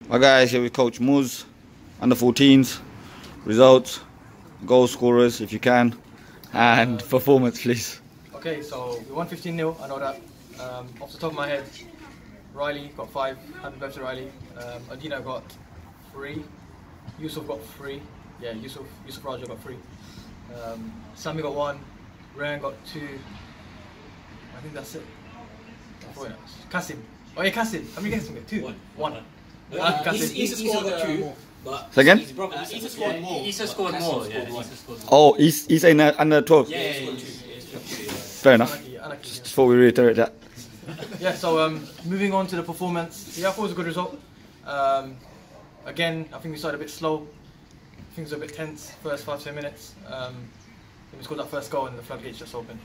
Hi guys, here with Coach Muz, under 14s, results, goal scorers if you can, and performance please. Okay, so we won 15-0, I know that. Off the top of my head, Riley got 5, happy birthday Riley. Adina got 3, Yusuf got 3, yeah, Yusuf Raja got 3. Sammy got 1, Ryan got 2, I think that's it. Kasim. Oh yeah, Kasim, how many guys did we get? 2? 1. Issa scored 2. Say again? Issa scored more. Issa scored more, yeah. Oh, he's in under 12? Yeah. Fair enough. Just before we reiterate that. Yeah, so moving on to the performance. Yeah, I thought it was a good result. Again, I think we started a bit slow. Things were a bit tense first 5-10 minutes. We scored that first goal and the floodgates just opened.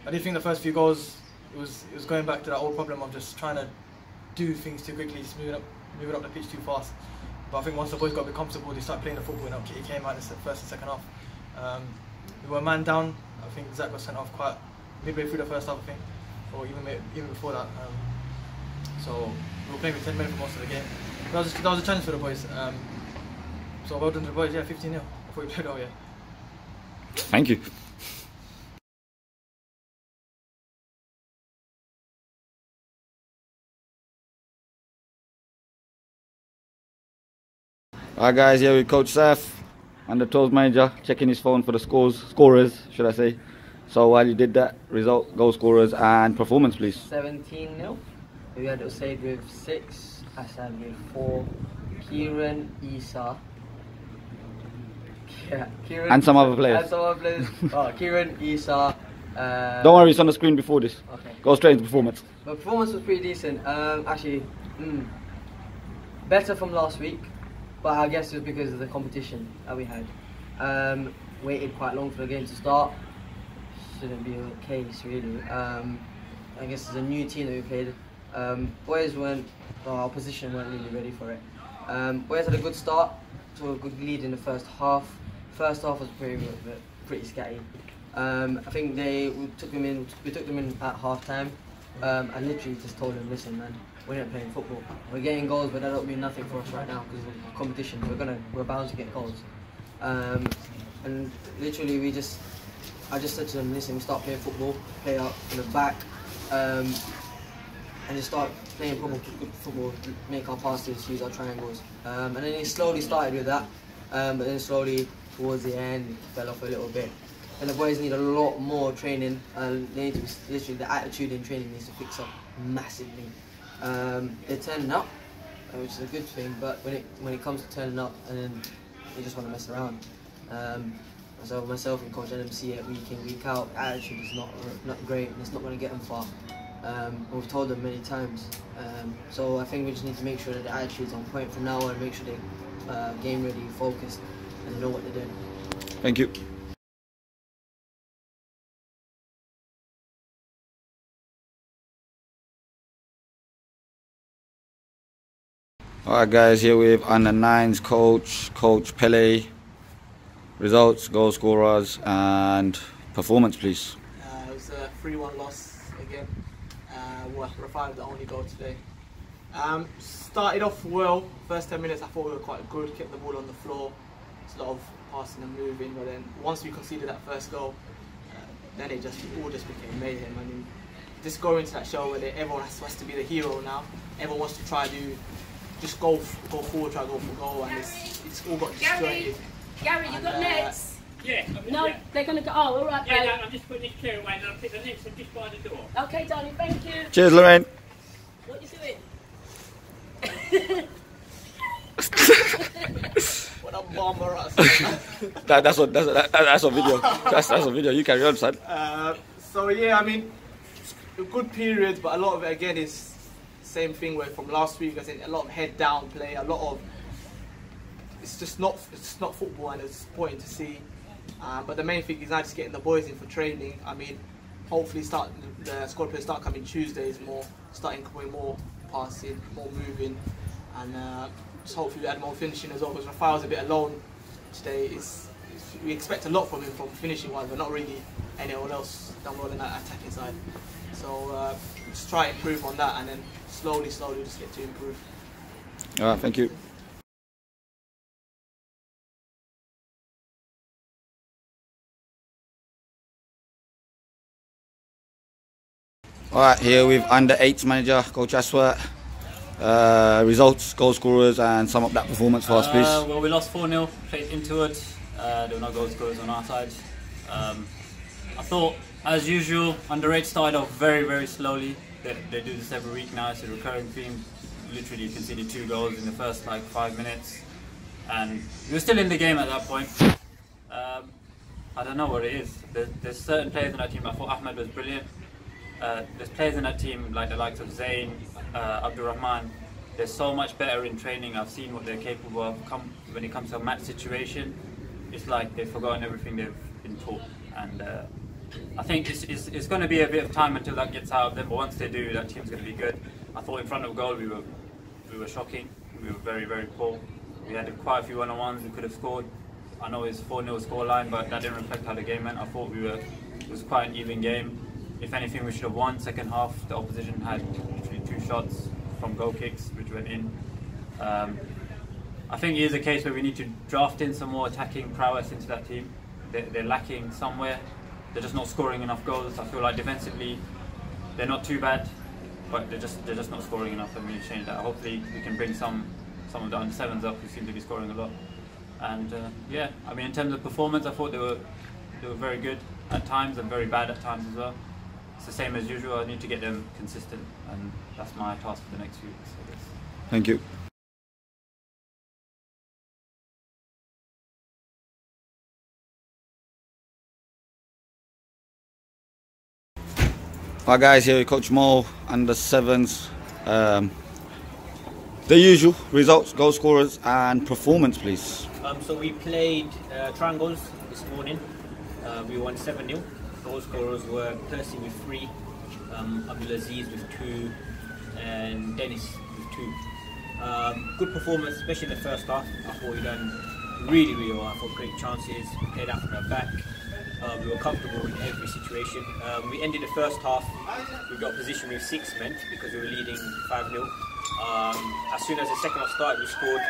I did think the first few goals, it was going back to that old problem of just trying to do things too quickly, just moving up the pitch too fast. But I think once the boys got a bit comfortable, they started playing the football, and it came out in the first and second half. We were a man down. I think Zach got sent off quite midway through the first half, I think, or even before that. So we were playing with 10 men for most of the game. That was a challenge for the boys. So well done to the boys. Yeah, 15-0. I thought we played well. Yeah. Thank you. Alright guys, here with Coach Saf, under 12 manager, checking his phone for the scorers, should I say. So while you did that, result, goal scorers and performance please. 17-0. We had Usaid with 6, Hassan with 4, Kieran, Isa. Kieran, And some other players. Kieran, Isa. Don't worry, it's on the screen before this. Okay. Go straight into performance. The performance was pretty decent. Better from last week. But I guess it was because of the competition that we had. Waited quite long for the game to start. Shouldn't be the case really. I guess it's a new team that we played. Our opposition weren't really ready for it. Boys had a good start, so a good lead in the first half. First half was pretty scatty. I think we took them in at half time. I literally just told them, listen man, we're not playing football. We're getting goals, but that don't mean nothing for us right now because of the competition. We're bound to get goals. And literally I just said to them, listen, we start playing football, play up in the back, and just start playing good football, make our passes, use our triangles. And then it slowly started with that, but then slowly towards the end it fell off a little bit. And the boys need a lot more training, and they need to literally, the attitude in training needs to fix up massively. They're turning up, which is a good thing, but when it comes to turning up, and then they just want to mess around. So myself and Coach Adam see it week in, week out. Attitude is not great, and it's not going to get them far. We've told them many times. So I think we just need to make sure that the attitude's on point from now on, and make sure they're game ready, focused, and they know what they're doing. Thank you. Alright guys, here with under 9s Coach Pele. Results, goal scorers and performance please. It was a 3-1 loss again. Rafael the only goal today. Started off well, first 10 minutes I thought we were quite good, kept the ball on the floor. It's a lot of passing and moving, but then once we conceded that first goal, then it all just became mayhem. I mean, just going into that show where everyone has to be the hero now. Everyone wants to try to just go forward, try to go for goal, and it's all got disjointed. Gary, you got nets? Yeah. No, yeah. They're going to go. Oh, all right, yeah, babe. no, I'm just putting this chair away and I'll pick the nets and just by the door. Okay, darling, thank you. Cheers, Lorraine. What are you doing? What a bomber! That's on video. That's on video. You carry on, son. So yeah, I mean, a good period, but a lot of it again is same thing where from last week. I think a lot of head down play, a lot of it's not football, and it's important to see. But the main thing is now just getting the boys in for training. I mean, hopefully the squad players start coming Tuesdays more, starting with more passing, more moving, and just hopefully we add more finishing as well. Because Rafael's a bit alone today. We expect a lot from him from finishing wise, but not really anyone else down more than that attacking side. So just try and improve on that, and then slowly just get to improve. All right, thank you. All right, here with under-8s manager, Coach Aswat. Results, goal scorers, and sum up that performance for us, please. Well, we lost 4-0, played into it. There were no goal scorers on our side. I thought, as usual, under-8 started off very, very slowly. They do this every week now, it's a recurring theme. Literally conceded 2 goals in the first 5 minutes. And we were still in the game at that point. I don't know what it is. There's certain players in that team. I thought Ahmed was brilliant. There's players in that team like the likes of Zayn, Abdurrahman. They're so much better in training. I've seen what they're capable of. When it comes to a match situation, it's like they've forgotten everything they've been taught. And I think it's going to be a bit of time until that gets out of them. But once they do, that team's going to be good. I thought in front of goal we were shocking. We were very, very poor. We had quite a few one-on-ones we could have scored. I know it's 4-0 scoreline, but that didn't reflect how the game went. I thought it was quite an even game. If anything, we should have won. Second half, the opposition had literally 2 shots from goal kicks, which went in. I think it is a case where we need to draft in some more attacking prowess into that team. They're lacking somewhere. They're just not scoring enough goals. I feel like defensively, they're not too bad, but they're just not scoring enough, and we need to change that. Hopefully, we can bring some of the under-7s up who seem to be scoring a lot. And yeah, I mean, in terms of performance, I thought they were very good at times and very bad at times as well. It's the same as usual. I need to get them consistent, and that's my task for the next few weeks, I guess. Thank you. Hi guys, here with Coach Mo, under-7s. The usual results, goal scorers, and performance, please. So we played triangles this morning. We won 7-0. Goal scorers were Percy with 3, Abdulaziz with 2, and Dennis with 2. Good performance, especially in the first half. I thought we done really, really well. I thought great chances. We played out from our back. We were comfortable in every situation. We ended the first half. We got position with 6 men because we were leading 5-0. As soon as the second half started, we scored.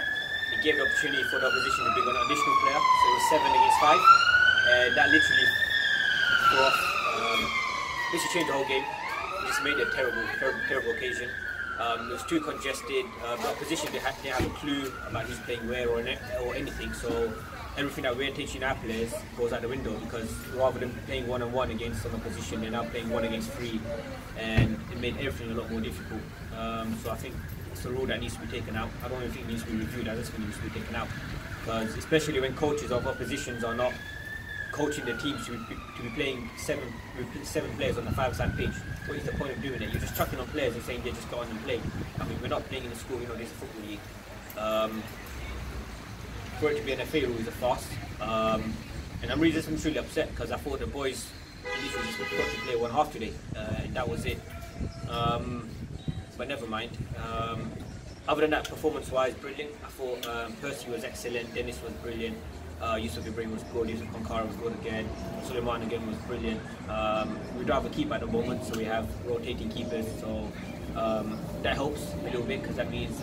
It gave the opportunity for the opposition to bring on an additional player. So it was 7 against 5, and that literally this changed the whole game. It just made it a terrible occasion. It was too congested. The opposition didn't have a clue about who's playing where or anything. So everything that we're teaching our players goes out the window, because rather than playing 1-on-1 against some opposition, they're now playing 1 against 3, and it made everything a lot more difficult. So I think it's a rule that needs to be taken out. I don't even think it needs to be reviewed. I just think it needs to be taken out, because especially when coaches of oppositions are not coaching the teams to be playing 7 players on the 5-side pitch. What is the point of doing it? You're just chucking on players and saying they just go on and play. I mean, we're not playing in the school, you know, this is a football league. For it to be an FA rule is a farce. And I'm really truly upset, because I thought the boys literally just got to play 1 half today, and that was it. But never mind. Other than that, performance-wise, brilliant. I thought Percy was excellent, Dennis was brilliant. Yusuf Ibrahim was good, Yusuf Konkara was good again, Suleiman again was brilliant. We'd rather keep at the moment, so we have rotating keepers, so that helps a little bit, because that means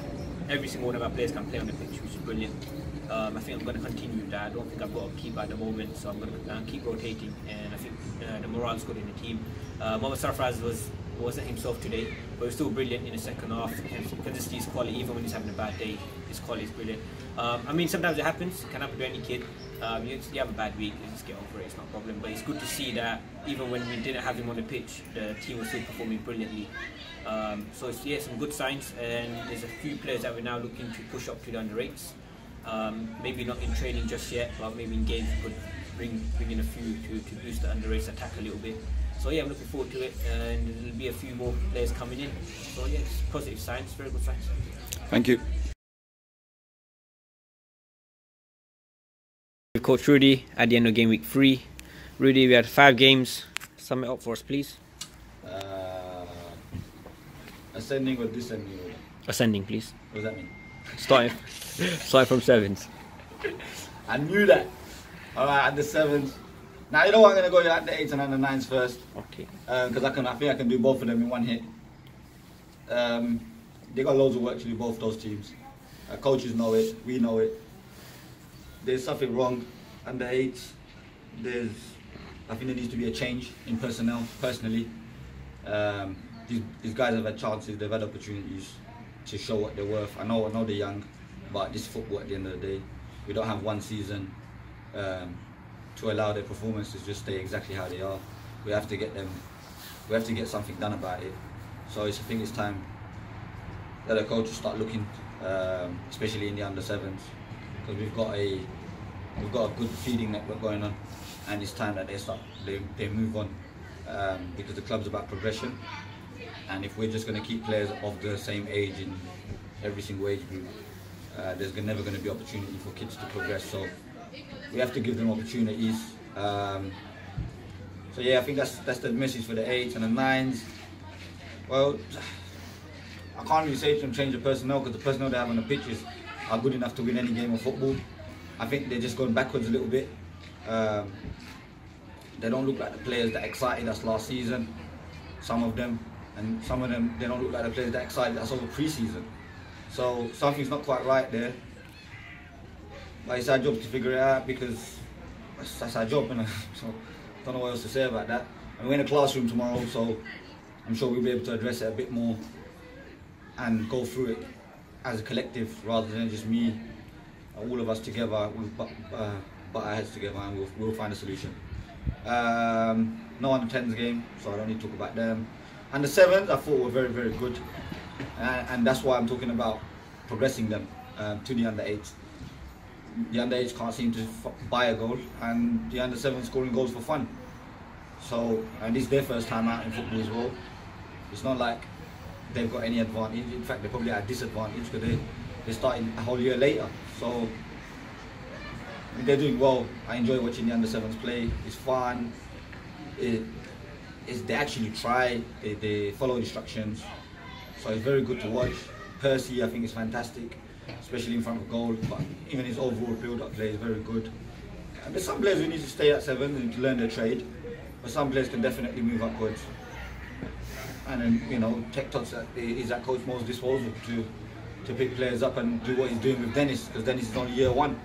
every single one of our players can play on the pitch, which is brilliant. I think I'm going to continue with that. I don't think I've got a keeper at the moment, so I'm going to keep rotating, and I think the morale's good in the team. Mohamed Sarfraz wasn't himself today, but he was still brilliant in the second half. Because it's his quality, even when he's having a bad day, his quality is brilliant. I mean, sometimes it happens, it can happen to any kid. You have a bad week, you just get over it, it's not a problem. But it's good to see that even when we didn't have him on the pitch, the team was still performing brilliantly. So it's, yeah, some good signs, and there's a few players that we're now looking to push up to the under-8s. Maybe not in training just yet, but maybe in games we could bring in a few to boost the under-8s attack a little bit. So yeah, I'm looking forward to it, and there'll be a few more players coming in. So yeah, it's positive signs, very good signs. Thank you. Coach Rudy at the end of game week 3. Rudy, we had 5 games. Sum it up for us, please. Ascending or descending? Ascending, please. What does that mean? Starting from 7s. I knew that. Alright, at the 7s. Now you know what, I'm going to go at the 8s and the 9s first. Okay. Because I think I can do both of them in one hit. They got loads of work to do, both those teams. Coaches know it, we know it. There's something wrong under 8s. I think there needs to be a change in personnel, personally. These guys have had chances, they've had opportunities to show what they're worth. I know they're young, but this is football at the end of the day. We don't have one season to allow their performances to just stay exactly how they are. We have to get something done about it. So I think it's time that the coaches start looking, especially in the under 7s, because we've got a good feeding network going on, and it's time that they move on, because the club's about progression, and if we're just going to keep players of the same age in every single age group, there's never going to be opportunity for kids to progress. So we have to give them opportunities. So yeah, I think that's the message for the 8s and the 9s. Well, I can't really say to them change the personnel, because the personnel they have on the pitches are good enough to win any game of football. I think they're just going backwards a little bit. They don't look like the players that excited us last season, some of them, and some of them, they don't look like the players that excited us over pre-season. So something's not quite right there. But it's our job to figure it out, because that's our job, innit? So I don't know what else to say about that. And we're in a classroom tomorrow, so I'm sure we'll be able to address it a bit more and go through it as a collective, rather than just me. All of us together, we'll butt our heads together, and we'll find a solution. No under 10s game, so I don't need to talk about them. And the 7s, I thought were very, very good, and that's why I'm talking about progressing them to the under 8s. The under 8s can't seem to buy a goal, and the under 7s scoring goals for fun. So, and it's their first time out in football as well. It's not like they've got any advantage. In fact, they're probably at a disadvantage, because they're starting a whole year later. So they're doing well. I enjoy watching the under 7s play. It's fun. They actually try. They follow instructions. So it's very good to watch. Percy, I think, is fantastic, especially in front of goal. But even his overall build-up play is very good. And there's some players who need to stay at 7 and to learn their trade, but some players can definitely move upwards. And then, you know, Tech Tots is at Coach Mo's disposal to pick players up and do what he's doing with Dennis, because Dennis is only year 1.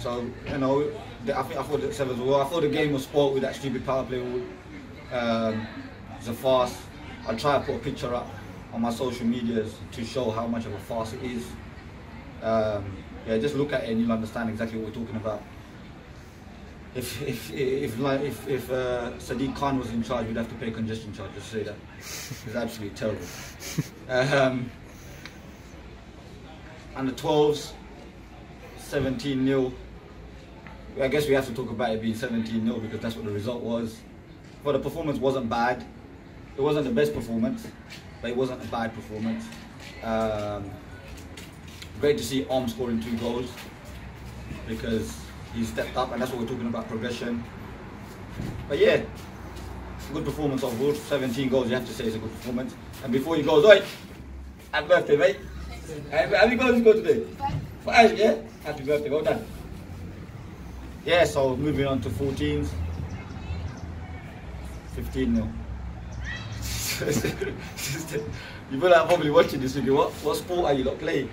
So, you know, I thought the 7s were well. I thought the game was spoiled with that stupid power play. It's a farce. I'll try to put a picture up on my social medias to show how much of a farce it is. Yeah, just look at it and you'll understand exactly what we're talking about. If Sadiq Khan was in charge, we'd have to pay congestion charge, just say that. It's absolutely terrible. And the 12s, 17-0. I guess we have to talk about it being 17-0 because that's what the result was. But the performance wasn't bad. It wasn't the best performance, but it wasn't a bad performance. Great to see Om scoring 2 goals because he stepped up, and that's what we're talking about, progression. But yeah, good performance overall. 17 goals, you have to say it's a good performance. And before he goes, oi, happy birthday, mate. How many goals you got today? 5, yeah? Happy birthday, well done. Yeah, so moving on to 14s. 15-0. You feel like probably watching this video. What sport are you lot playing?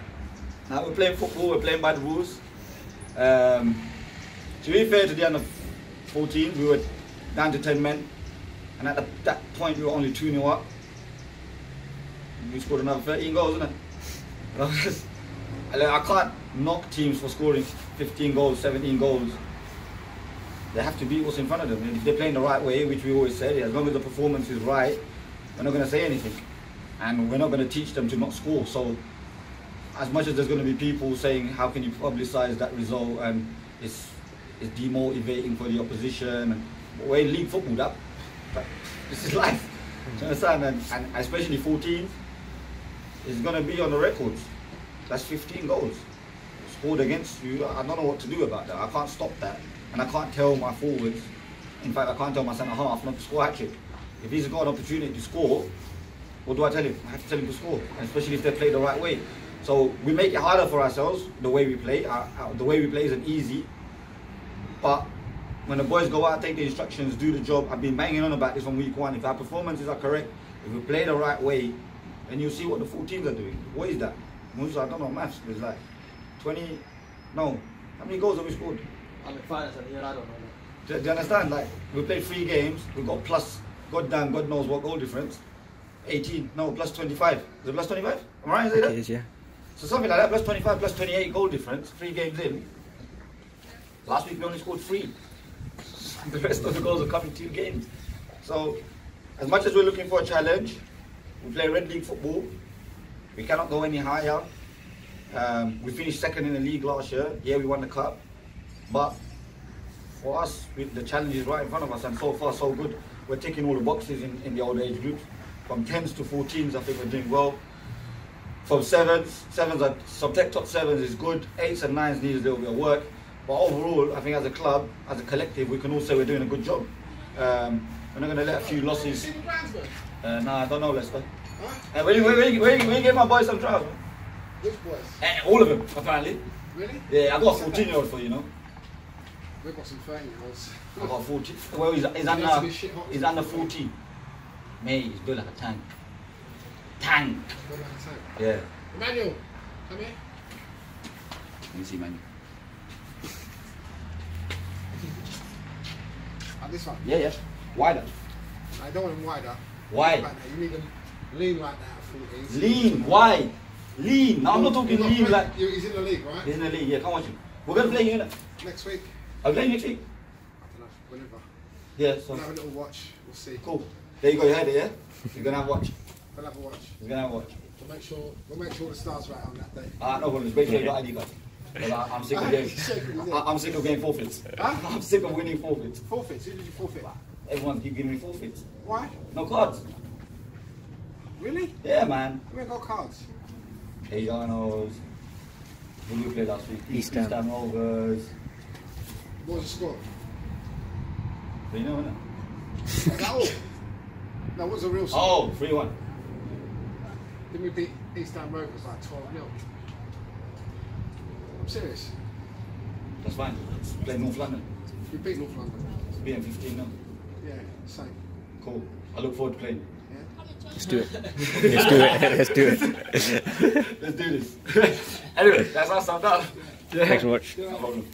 Now we're playing football, we're playing by the rules. To be fair to the under 14, we were down to 10 men, and at that point we were only 2-0 up. We scored another 13 goals, isn't it? I can't knock teams for scoring 15 goals, 17 goals. They have to beat what's in front of them, and if they're playing the right way, which we always say, as long as the performance is right, we're not going to say anything, and we're not going to teach them to not score. So as much as there's going to be people saying how can you publicise that result and it's demotivating for the opposition, and we're in league football, this is life. Do you understand? And especially 14 is going to be on the records. That's 15 goals scored against you. I don't know what to do about that. I can't stop that, and I can't tell my forwards, in fact I can't tell my centre half not to score a hat-trick. If he's got an opportunity to score, what do I tell him? I have to tell him to score, and especially if they play the right way. So we make it harder for ourselves, the way we play. The way we play isn't easy, but when the boys go out, take the instructions, do the job. I've been banging on about this from week 1. If our performances are correct, if we play the right way, then you'll see what the 14s are doing. What is that? Musa, I don't know maths, but it's like 20, no, how many goals have we scored? I'm in finance and here I don't know. Do you understand? Like, we played 3 games, we got plus, God knows what goal difference. 18, no, plus 25. Is it plus 25? Am I right to say that? It is, yeah. So something like that, plus 25, plus 28 goal difference, 3 games in. Last week we only scored 3. The rest of the goals are coming 2 games. So, as much as we're looking for a challenge, we play Red League football. We cannot go any higher. We finished 2nd in the league last year. Yeah, we won the cup. But for us, the challenge is right in front of us, and so far so good. We're ticking all the boxes in the old age groups. From 10s to 14s, I think we're doing well. From 7s are some top 7s is good. 8s and 9s need a little bit of work. But overall, I think as a club, as a collective, we can all say we're doing a good job. We're not going to let a few losses. Nah, I don't know, Leicester. Huh? Where you get my boys some trousers? Which boys? All of them, apparently. Really? Yeah, I got a 14-year-old for you, know. We've got some 30-year-olds. I got 14. Well, he's under 14. Mate, he's built like a tank. Tank. Built like a tank. Yeah. Emmanuel, come here. Let me see, Emmanuel. This one. Yeah, yeah. Wider. I don't want them wider. Wide. Like that. You need them lean like that at 14. Lean, wide. Lean. No, I'm not talking lean like. He's in the league, right? He's in the league, yeah, come on. We're going to play you next week. Are we playing next week? I don't know, whenever. Yeah, so. We'll have a little watch, we'll see. Cool. There you go, you heard it, yeah? You're going to have a watch. We'll have a watch. You're going to have a watch. We'll make sure the stars right on that day. No problem, make sure you got ID card. I'm sick of getting, I'm sick of getting forfeits. Huh? I'm sick of winning forfeits. Forfeits? Who did you forfeit? Everyone keep giving me forfeits. Why? No cards. Really? Yeah, man. We ain't got cards. Ajanos. Who did we play last week? East Ham Rovers. What was the score? Do you know, innit? Is that all? No, what's the real score? Oh, 3-1. Didn't we beat East Ham Rovers like 12-0? I'm serious. That's fine. Play North London. We beat North London. Beat them 15-0. Yeah, same. Cool. I look forward to playing. Yeah. Let's do it. Let's do it. Let's do it. Let's do this. Anyway, that's us. I'm done. Thanks for watching. No problem.